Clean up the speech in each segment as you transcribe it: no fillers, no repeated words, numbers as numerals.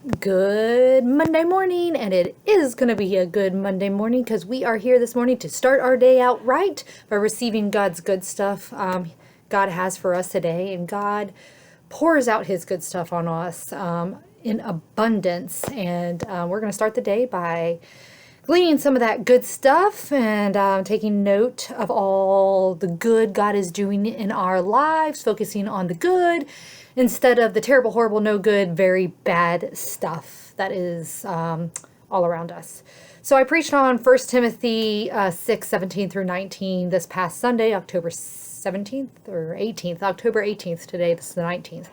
Good Monday morning, and it is going to be a good Monday morning because we are here this morning to start our day out right by receiving God's good stuff God has for us today, and God pours out his good stuff on us in abundance, and we're going to start the day by gleaning some of that good stuff and taking note of all the good God is doing in our lives, focusing on the good instead of the terrible, horrible, no good, very bad stuff that is all around us. So I preached on 1 Timothy 6, 17 through 19 this past Sunday, October 17th or 18th, October 18th today, this is the 19th.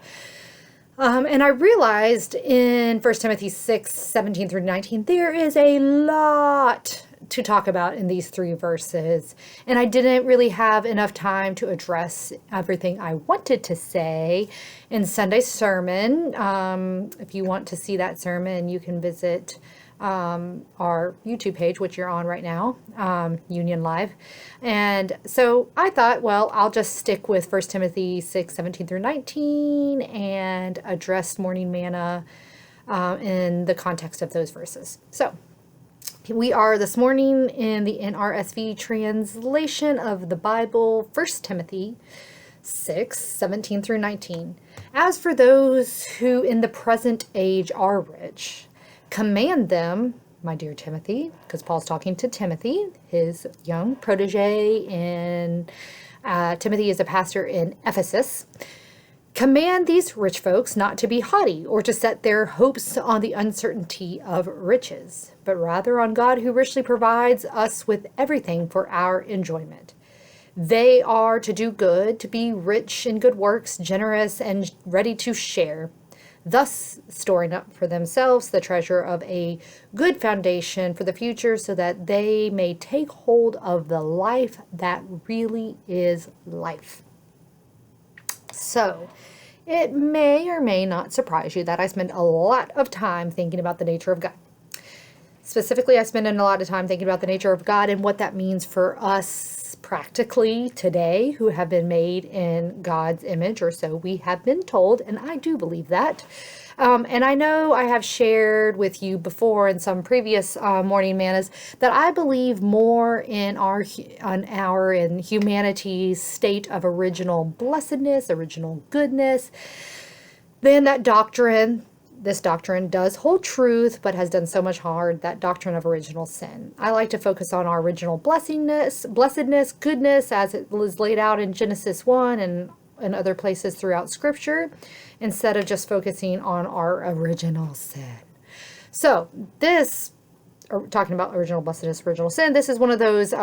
And I realized in 1 Timothy 6, 17 through 19, there is a lot to talk about in these three verses. And I didn't really have enough time to address everything I wanted to say in Sunday's sermon. If you want to see that sermon, you can visit our YouTube page, which you're on right now, Union Live. And so I thought, well, I'll just stick with 1 Timothy 6, 17 through 19 and address morning manna in the context of those verses. So we are this morning in the NRSV translation of the Bible, 1 Timothy 6, 17 through 19. As for those who in the present age are rich, command them, my dear Timothy, because Paul's talking to Timothy, his young protege, and Timothy is a pastor in Ephesus. Command these rich folks not to be haughty or to set their hopes on the uncertainty of riches, but rather on God who richly provides us with everything for our enjoyment. They are to do good, to be rich in good works, generous, and ready to share, thus storing up for themselves the treasure of a good foundation for the future so that they may take hold of the life that really is life. So, it may or may not surprise you that I spend a lot of time thinking about the nature of God. Specifically, I spend a lot of time thinking about the nature of God and what that means for us practically today who have been made in God's image, or so we have been told, and I do believe that. And I know I have shared with you before in some previous morning manas that I believe more in our in humanity's state of original blessedness, original goodness, than that doctrine. This doctrine does hold truth, but has done so much harm, that doctrine of original sin. I like to focus on our original blessedness, goodness, as it was laid out in Genesis 1 and other places throughout Scripture, instead of just focusing on our original sin. So this, talking about original blessedness, original sin, this is one of those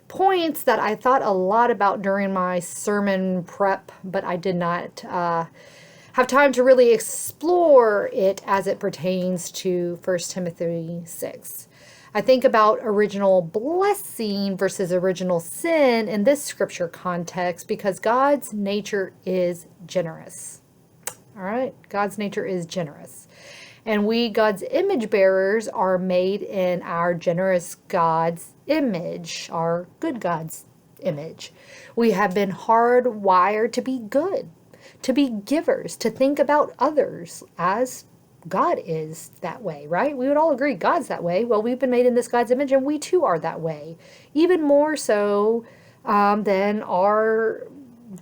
points that I thought a lot about during my sermon prep, but I did not have time to really explore it as it pertains to 1 Timothy 6. I think about original blessing versus original sin in this scripture context because God's nature is generous. All right? God's nature is generous. And we, God's image bearers, are made in our generous God's image, our good God's image. We have been hardwired to be good, to be givers, to think about others as God is that way, right? We would all agree God's that way. Well, we've been made in this God's image, and we too are that way. Even more so than our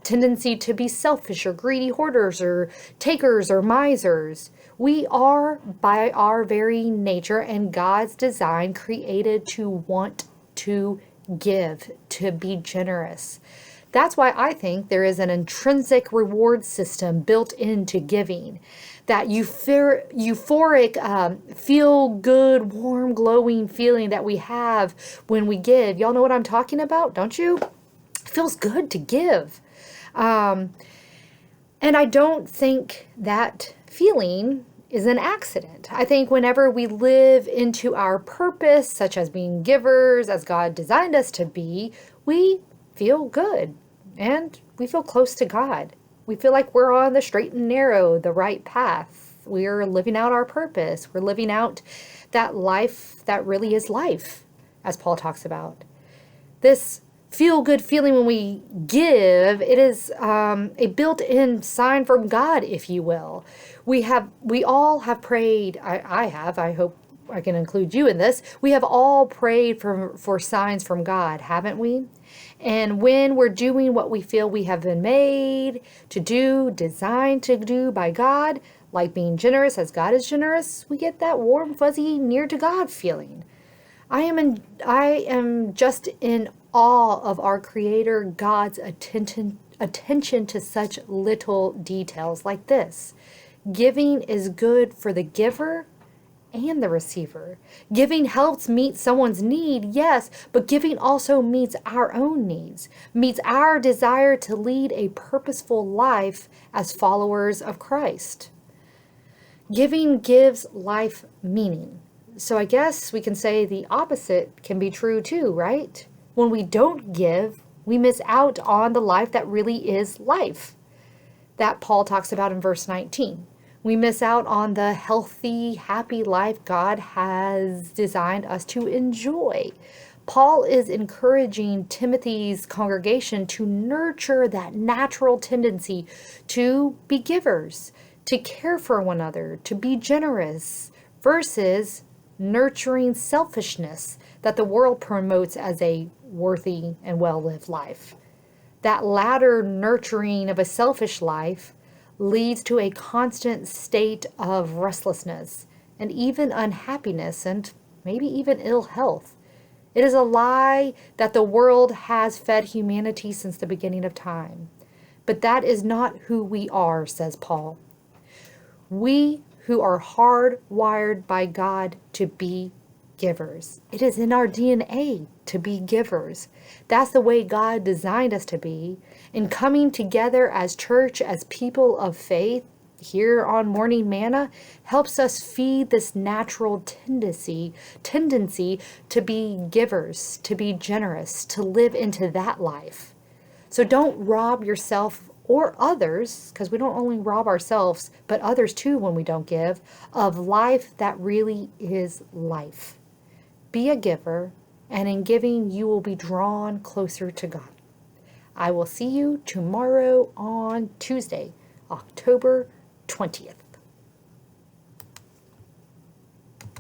tendency to be selfish or greedy hoarders or takers or misers. We are, by our very nature and God's design, created to want to give, to be generous. That's why I think there is an intrinsic reward system built into giving. That euphoric, feel good, warm, glowing feeling that we have when we give. Y'all know what I'm talking about, don't you? It feels good to give. And I don't think that feeling is an accident. I think whenever we live into our purpose, such as being givers, as God designed us to be, we feel good and we feel close to God. We feel like we're on the straight and narrow, the right path. We're living out our purpose. We're living out that life that really is life, as Paul talks about. This feel-good feeling when we give, it is a built-in sign from God, if you will. We all have prayed. I hope I can include you in this. We have all prayed for signs from God, haven't we? And when we're doing what we feel we have been made to do, designed to do by God, like being generous as God is generous, we get that warm, fuzzy, near to God feeling. I am just in awe of our Creator God's attention to such little details like this. Giving is good for the giver and the receiver. Giving helps meet someone's need, yes, but giving also meets our own needs, meets our desire to lead a purposeful life as followers of Christ. Giving gives life meaning. So I guess we can say the opposite can be true too, right? When we don't give, we miss out on the life that really is life, that Paul talks about in verse 19. We miss out on the healthy, happy life God has designed us to enjoy. Paul is encouraging Timothy's congregation to nurture that natural tendency to be givers, to care for one another, to be generous, versus nurturing selfishness that the world promotes as a worthy and well-lived life. That latter nurturing of a selfish life leads to a constant state of restlessness and even unhappiness and maybe even ill health. It is a lie that the world has fed humanity since the beginning of time. But that is not who we are, says Paul. We who are hardwired by God to be givers. It is in our DNA to be givers. That's the way God designed us to be. In coming together as church, as people of faith, here on Morning Manna, helps us feed this natural tendency to be givers, to be generous, to live into that life. So don't rob yourself or others, because we don't only rob ourselves, but others too when we don't give, of life that really is life. Be a giver, and in giving you will be drawn closer to God. I will see you tomorrow on Tuesday, October 20th.